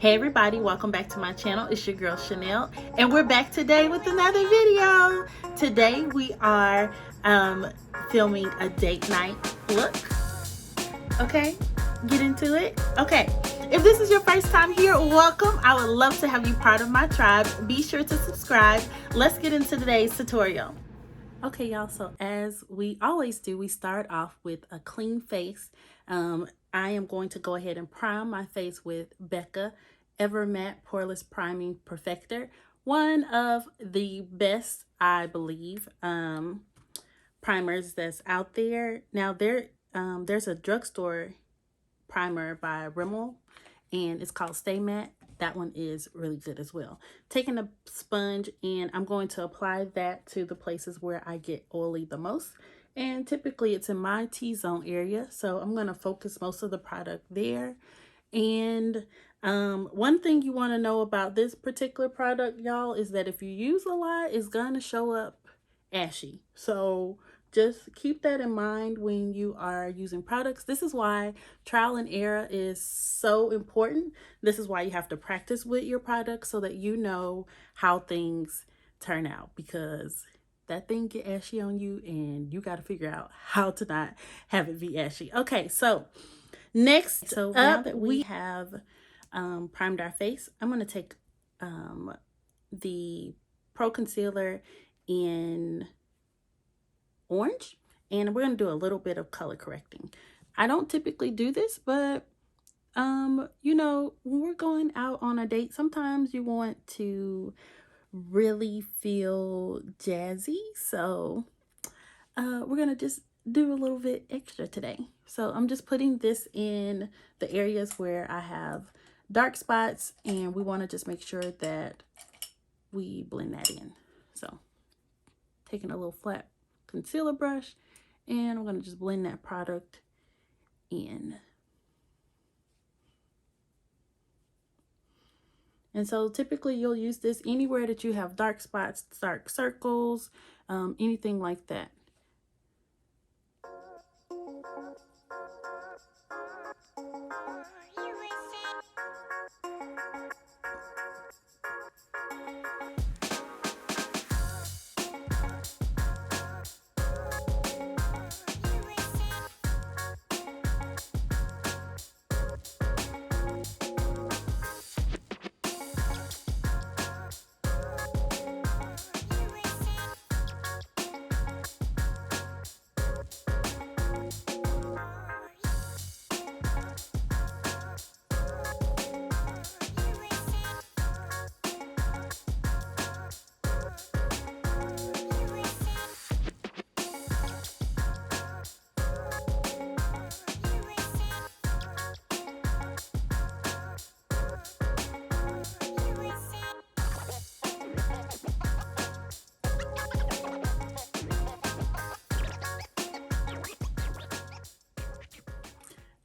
Hey everybody, welcome back to my channel. It's your girl Chanel, and we're back today with another video. Today we are filming a date night look. Okay, get into it. Okay, if this is your first time here, welcome. I would love to have you part of my tribe. Be sure to subscribe. Let's get into today's tutorial. Okay, y'all, so as we always do, we start off with a clean face. I am going to go ahead and prime my face with Becca Ever Matte Poreless Priming Perfector. One of the best, I believe, primers that's out there. Now, there's a drugstore primer by Rimmel, and it's called Stay Matte. That one is really good as well. Taking a sponge, and I'm going to apply that to the places where I get oily the most. And typically it's in my T-zone area, so I'm going to focus most of the product there. And one thing you want to know about this particular product, y'all, is that if you use a lot, it's going to show up ashy. So just keep that in mind when you are using products. This is why trial and error is so important. This is why you have to practice with your products so that you know how things turn out, because that thing get ashy on you and you got to figure out how to not have it be ashy. Okay, so next up, now that we have primed our face, I'm going to take the Pro Concealer in orange, and we're going to do a little bit of color correcting. I don't typically do this, but you know, when we're going out on a date, sometimes you want to really feel jazzy, so we're gonna just do a little bit extra today. So I'm just putting this in the areas where I have dark spots, and we want to just make sure that we blend that in. So taking a little flat concealer brush, and I'm going to just blend that product in. And so typically you'll use this anywhere that you have dark spots, dark circles, anything like that.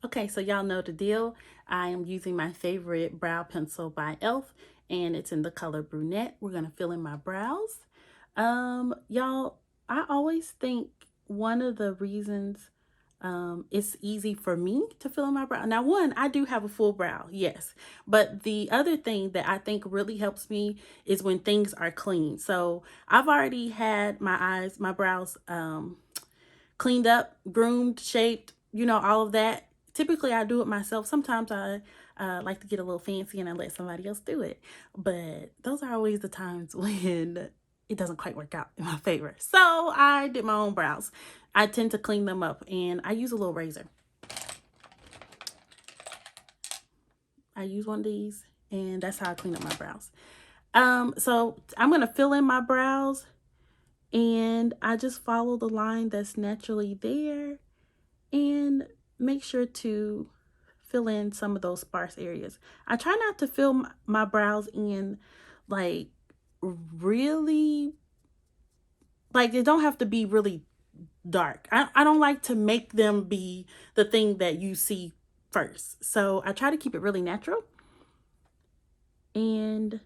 Okay, so y'all know the deal. I am using my favorite brow pencil by e.l.f. and it's in the color brunette. We're gonna fill in my brows. Y'all, I always think one of the reasons it's easy for me to fill in my brow. Now, one, I do have a full brow, yes. But the other thing that I think really helps me is when things are clean. So I've already had my brows cleaned up, groomed, shaped, you know, all of that. Typically, I do it myself. Sometimes I like to get a little fancy and I let somebody else do it. But those are always the times when it doesn't quite work out in my favor. So I did my own brows. I tend to clean them up, and I use a little razor. I use one of these, and that's how I clean up my brows. So I'm going to fill in my brows, and I just follow the line that's naturally there and make sure to fill in some of those sparse areas. I try not to fill my brows in like really, like they don't have to be really dark. I don't like to make them be the thing that you see first. So I try to keep it really natural. And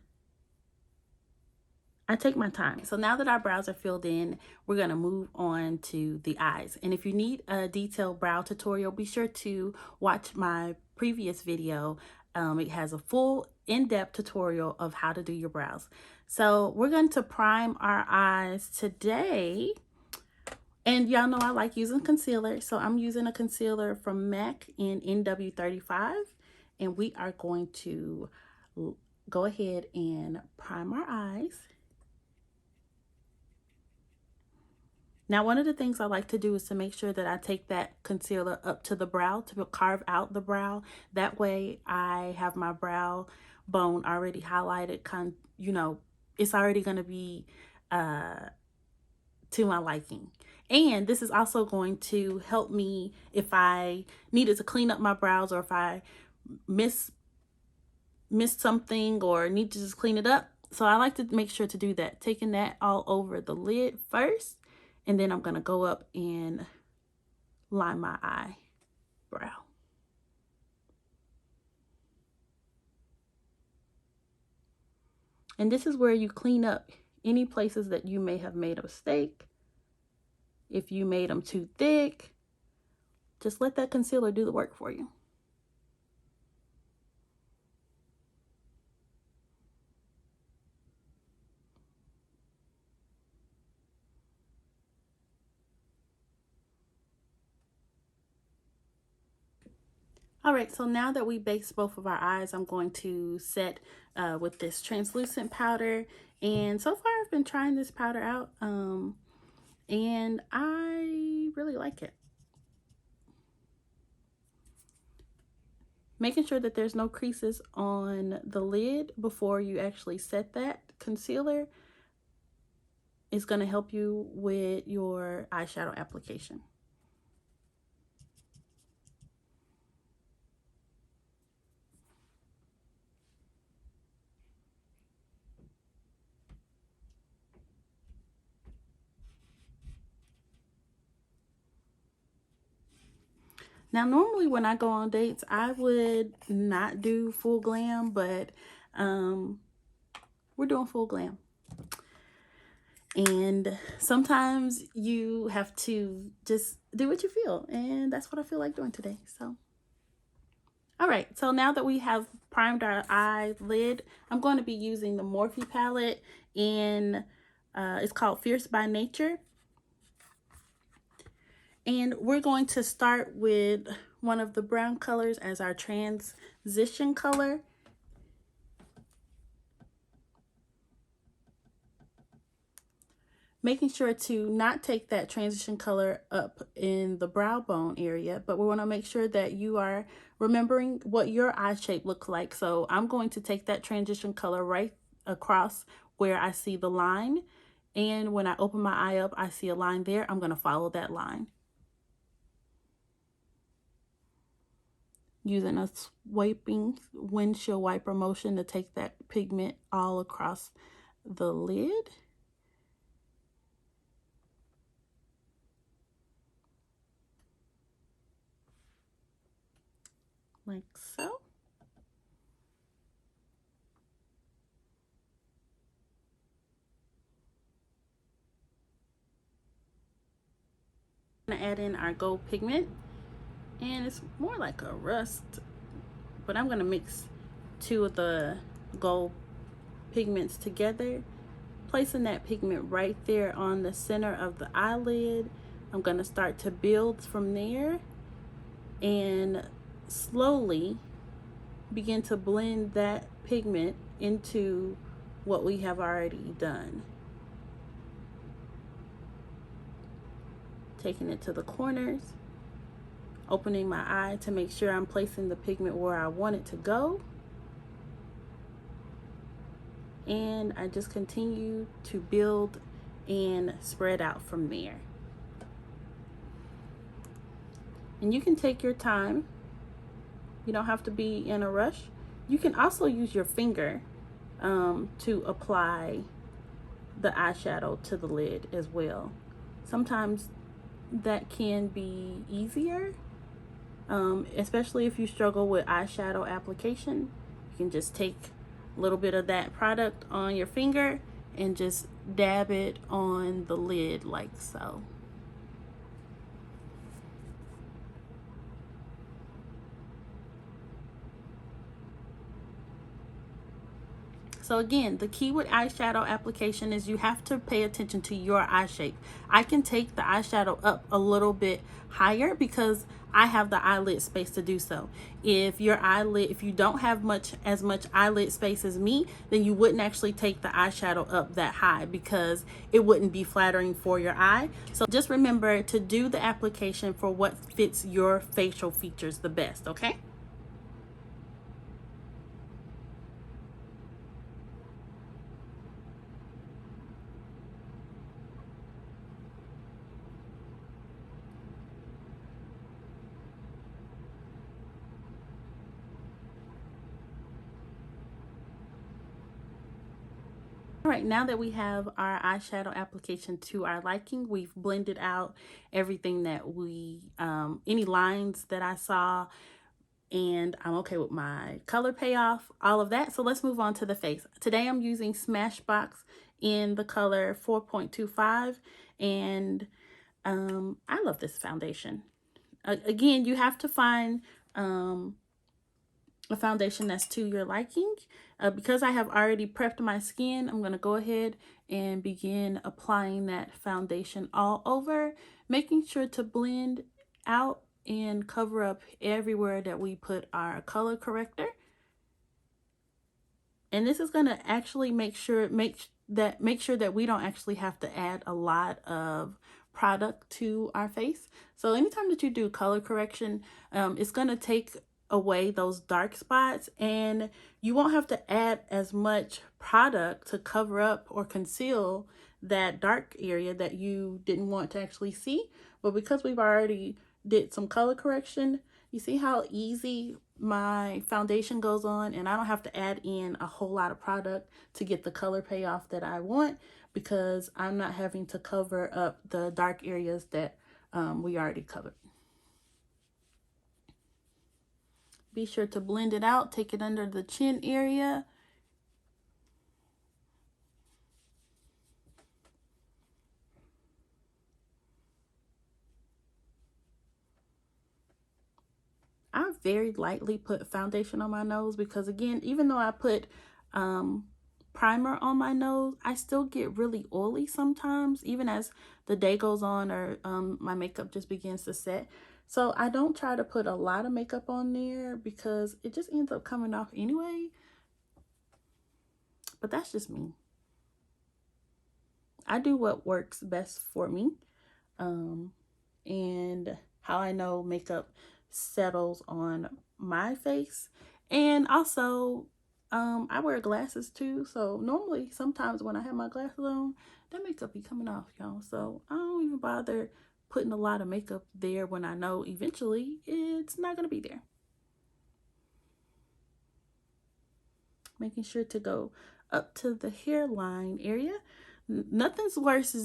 I take my time. So now that our brows are filled in, we're going to move on to the eyes. And if you need a detailed brow tutorial, be sure to watch my previous video It has a full in-depth tutorial of how to do your brows. So we're going to prime our eyes today. And y'all know I like using concealer. So I'm using a concealer from MAC in NW35. And we are going to go ahead and prime our eyes. Now, one of the things I like to do is to make sure that I take that concealer up to the brow to carve out the brow. That way I have my brow bone already highlighted. You know, it's already going to be to my liking. And this is also going to help me if I needed to clean up my brows, or if I missed something or need to just clean it up. So I like to make sure to do that, taking that all over the lid first, and then I'm going to go up and line my eyebrow. And this is where you clean up any places that you may have made a mistake. If you made them too thick, just let that concealer do the work for you. All right, so now that we based both of our eyes, I'm going to set with this translucent powder. And so far I've been trying this powder out and I really like it. Making sure that there's no creases on the lid before you actually set that concealer is going to help you with your eyeshadow application. Now, normally when I go on dates, I would not do full glam, but we're doing full glam. And sometimes you have to just do what you feel. And that's what I feel like doing today. So, all right. So now that we have primed our eyelid, I'm going to be using the Morphe palette in, it's called Fierce by Nature. And we're going to start with one of the brown colors as our transition color. Making sure to not take that transition color up in the brow bone area, but we want to make sure that you are remembering what your eye shape looks like. So I'm going to take that transition color right across where I see the line. And when I open my eye up, I see a line there. I'm going to follow that line. Using a swiping windshield wiper motion to take that pigment all across the lid. Like so. I'm gonna add in our gold pigment, and it's more like a rust, but I'm gonna mix two of the gold pigments together, placing that pigment right there on the center of the eyelid. I'm gonna start to build from there and slowly begin to blend that pigment into what we have already done. Taking it to the corners, opening my eye to make sure I'm placing the pigment where I want it to go. And I just continue to build and spread out from there. And you can take your time. You don't have to be in a rush. You can also use your finger to apply the eyeshadow to the lid as well. Sometimes that can be easier, especially if you struggle with eyeshadow application. You can just take a little bit of that product on your finger and just dab it on the lid like so. So again, the key with eyeshadow application is you have to pay attention to your eye shape. I can take the eyeshadow up a little bit higher because I have the eyelid space to do so. If you don't have as much eyelid space as me, then you wouldn't actually take the eyeshadow up that high because it wouldn't be flattering for your eye. So just remember to do the application for what fits your facial features the best, okay? All right, now that we have our eyeshadow application to our liking, we've blended out everything that any lines that I saw, and I'm okay with my color payoff, all of that. So let's move on to the face. Today I'm using Smashbox in the color 4.25, and I love this foundation. Again, you have to find a foundation that's to your liking. Because I have already prepped my skin, I'm going to go ahead and begin applying that foundation all over, making sure to blend out and cover up everywhere that we put our color corrector. And this is going to actually make sure that we don't actually have to add a lot of product to our face. So anytime that you do color correction, it's going to take away those dark spots, and you won't have to add as much product to cover up or conceal that dark area that you didn't want to actually see. But because we've already did some color correction, you see how easy my foundation goes on, and I don't have to add in a whole lot of product to get the color payoff that I want, because I'm not having to cover up the dark areas that we already covered. Be sure to blend it out, take it under the chin area. I very lightly put foundation on my nose because, again, even though I put primer on my nose, I still get really oily sometimes, even as the day goes on or my makeup just begins to set. So I don't try to put a lot of makeup on there because it just ends up coming off anyway. But that's just me. I do what works best for me. And how I know makeup settles on my face. And also, I wear glasses too, so normally sometimes when I have my glasses on, that makeup be coming off, y'all. So I don't even bother putting a lot of makeup there when I know eventually it's not gonna be there. Making sure to go up to the hairline area. Nothing's worse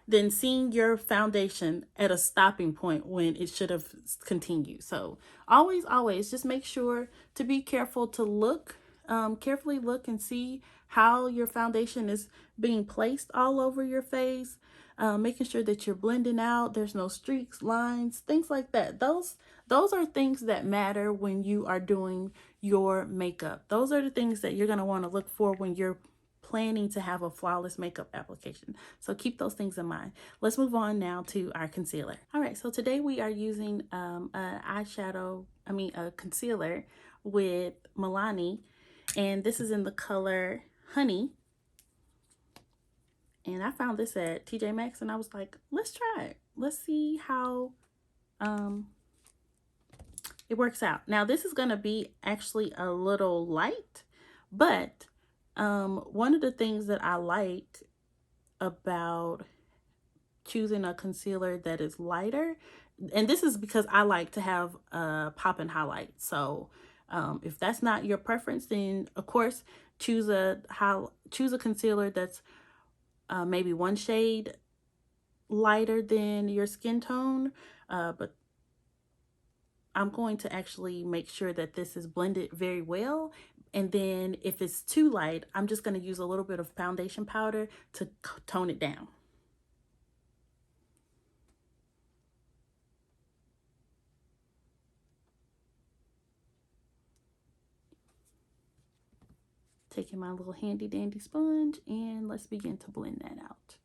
than seeing your foundation at a stopping point when it should have continued. So always just make sure to be careful to carefully look and see how your foundation is being placed all over your face. Making sure that you're blending out, there's no streaks, lines, things like that. Those are things that matter when you are doing your makeup. Those are the things that you're going to want to look for when you're planning to have a flawless makeup application. So keep those things in mind. Let's move on now to our concealer. All right, so today we are using a concealer with Milani, and this is in the color Honey. And I found this at TJ Maxx, and I was like, let's try it. Let's see how it works out. Now, this is going to be actually a little light, but one of the things that I like about choosing a concealer that is lighter, and this is because I like to have a pop-in highlight. So if that's not your preference, then of course choose a concealer that's maybe one shade lighter than your skin tone, but I'm going to actually make sure that this is blended very well. And then if it's too light, I'm just going to use a little bit of foundation powder to tone it down. Taking my little handy dandy sponge, and let's begin to blend that out.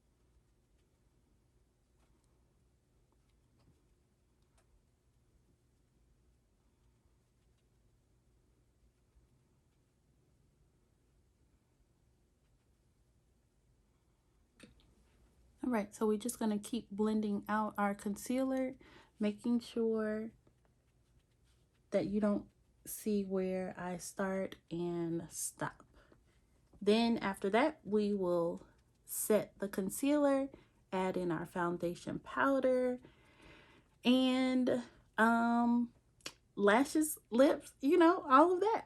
All right, so we're just gonna keep blending out our concealer, making sure that you don't see where I start and stop. Then after that, we will set the concealer, add in our foundation powder, and lashes, lips, you know, all of that.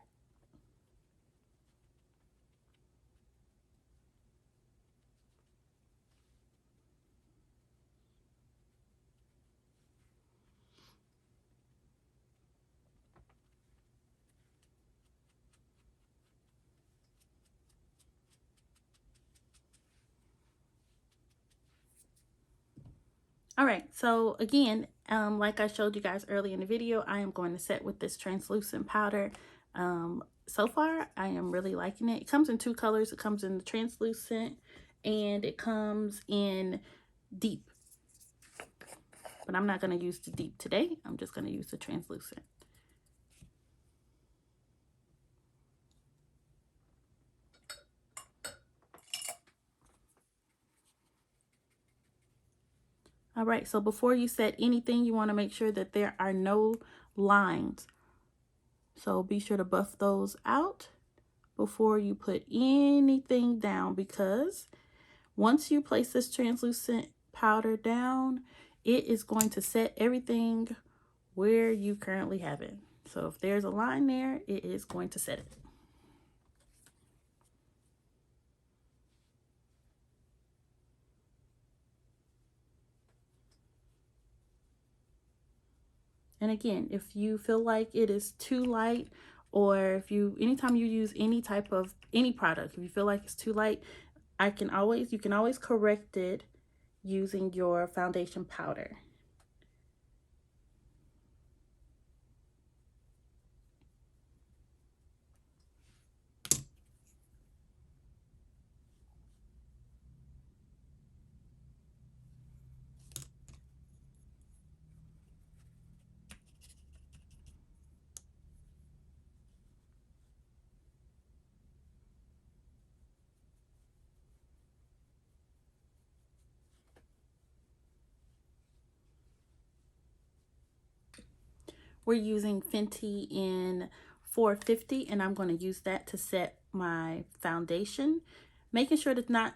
All right, so again, like I showed you guys early in the video, I am going to set with this translucent powder. So far, I am really liking it. It comes in two colors. It comes in the translucent and it comes in deep. But I'm not going to use the deep today. I'm just going to use the translucent. All right, so before you set anything, you want to make sure that there are no lines. So be sure to buff those out before you put anything down, because once you place this translucent powder down, it is going to set everything where you currently have it. So if there's a line there, it is going to set it. And again, if you feel like it is too light, or if you, anytime you use any type of, any product, if you feel like it's too light, you can always correct it using your foundation powder. We're using Fenty in 450, and I'm going to use that to set my foundation, making sure to not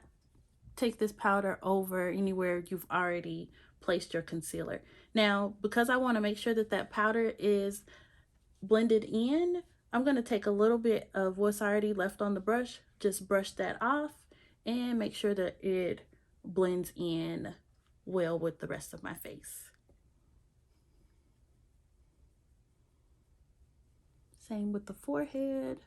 take this powder over anywhere you've already placed your concealer. Now, because I want to make sure that that powder is blended in, I'm going to take a little bit of what's already left on the brush, just brush that off, and make sure that it blends in well with the rest of my face. Same with the forehead.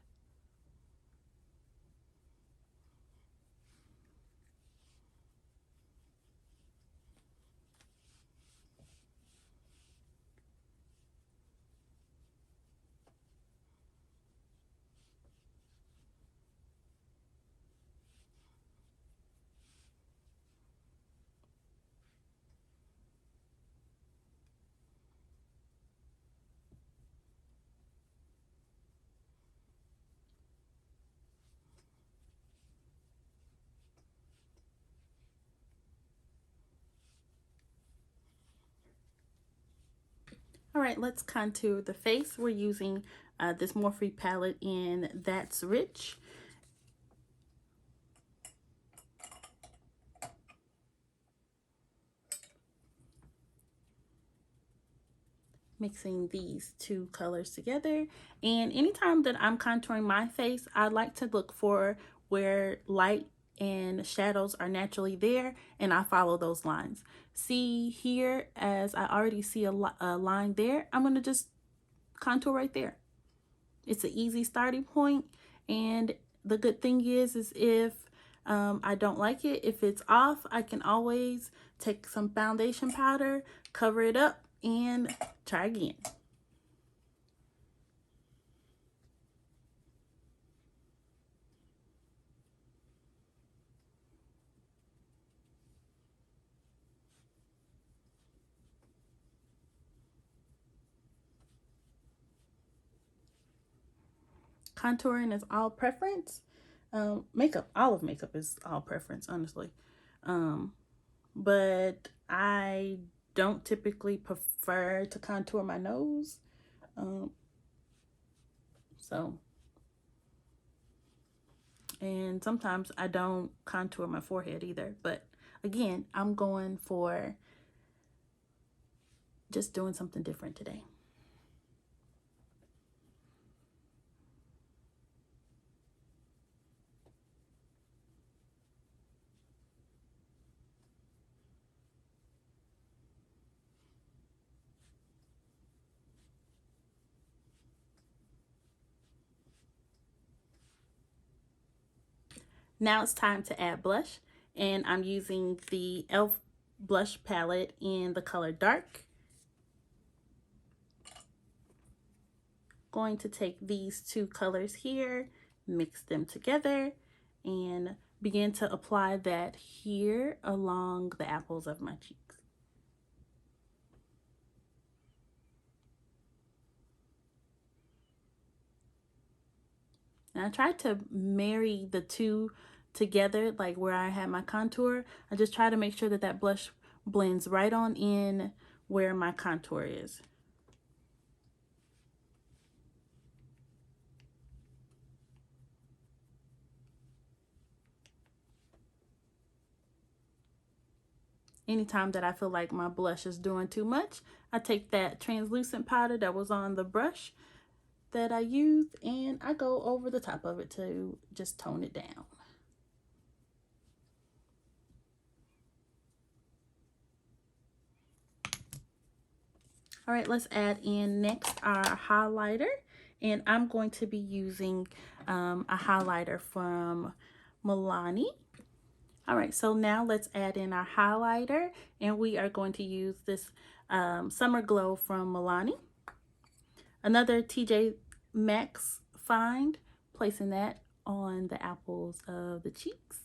All right, let's contour the face. We're using this Morphe palette in That's Rich. Mixing these two colors together. And anytime that I'm contouring my face, I like to look for where light and shadows are naturally there, and I follow those lines. See here, as I already see a line there, I'm going to just contour right there. It's an easy starting point, and the good thing is if I don't like it, if it's off, I can always take some foundation powder, cover it up, and try again. contouring is all preference. Makeup, all of makeup is all preference, honestly. But I don't typically prefer to contour my nose. Um, so, and sometimes I don't contour my forehead either. But again, I'm going for just doing something different today. Now it's time to add blush, and I'm using the e.l.f. blush palette in the color Dark. Going to take these two colors here, mix them together, and begin to apply that here along the apples of my cheeks. And I tried to marry the two together, like where I had my contour. I just try to make sure that that blush blends right on in where my contour is. Anytime that I feel like my blush is doing too much, I take that translucent powder that was on the brush that I used and I go over the top of it to just tone it down. All right, let's add in next our highlighter, and I'm going to be using a highlighter from Milani. All right, so now let's add in our highlighter, and we are going to use this Summer Glow from Milani. Another TJ Maxx find, placing that on the apples of the cheeks.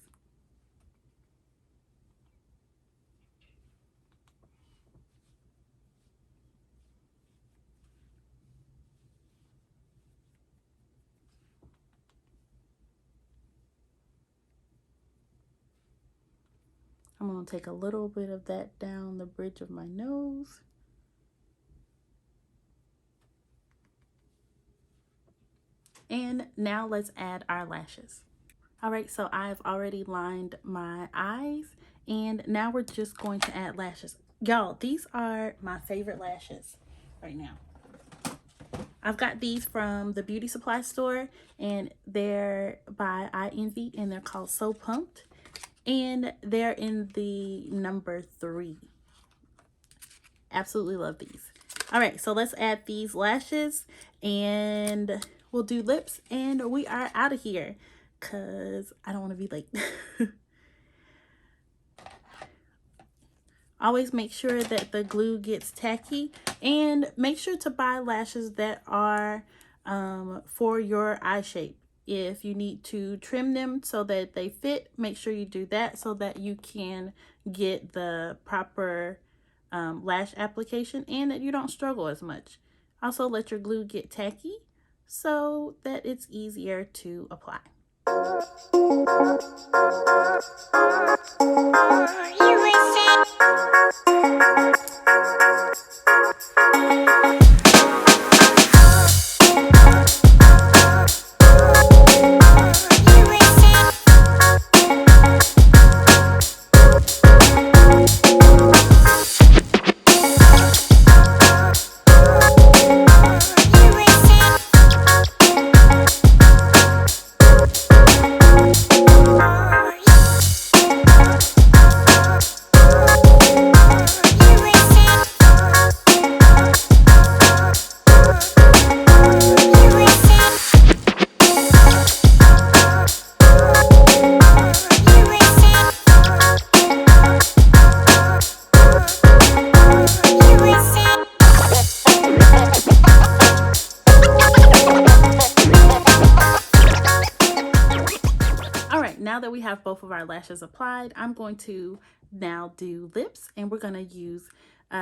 I'm going to take a little bit of that down the bridge of my nose. And now let's add our lashes. All right, so I've already lined my eyes, and now we're just going to add lashes. Y'all, these are my favorite lashes right now. I've got these from the beauty supply store, and they're by I Envy, and they're called So Pumped, and they're in the number 3. Absolutely love these. All right, so let's add these lashes, and we'll do lips, and we are out of here because I don't want to be late. Always make sure that the glue gets tacky, and make sure to buy lashes that are for your eye shape. If you need to trim them so that they fit, make sure you do that so that you can get the proper lash application and that you don't struggle as much. Also, let your glue get tacky so that it's easier to apply. Now that we have both of our lashes applied, I'm going to now do lips, and we're going to use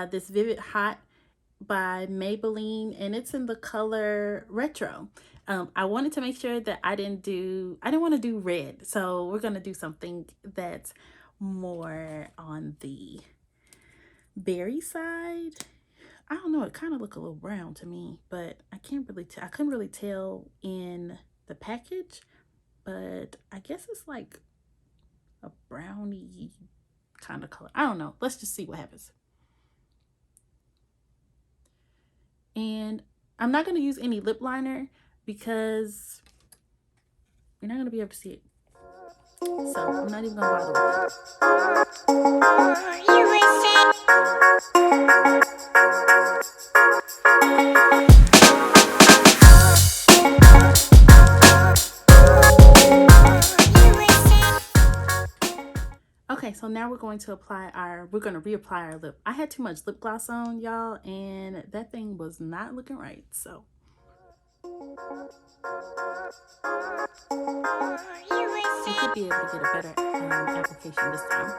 this Vivid Hot by Maybelline, and it's in the color Retro. I wanted to make sure that I didn't want to do red. So we're going to do something that's more on the berry side. I don't know, it kind of look a little brown to me, but I couldn't really tell in the package, but I guess it's like a brownie kind of color. I don't know. Let's just see what happens. And I'm not going to use any lip liner because you're not going to be able to see it. So I'm not even going to bother with it. Okay, so now we're going to reapply our lip. I had too much lip gloss on, y'all, and that thing was not looking right. So you could be able to get a better application this time.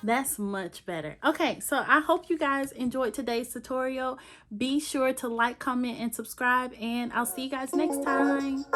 That's much better. Okay, so I hope you guys enjoyed today's tutorial. Be sure to like, comment, and subscribe, and I'll see you guys next time.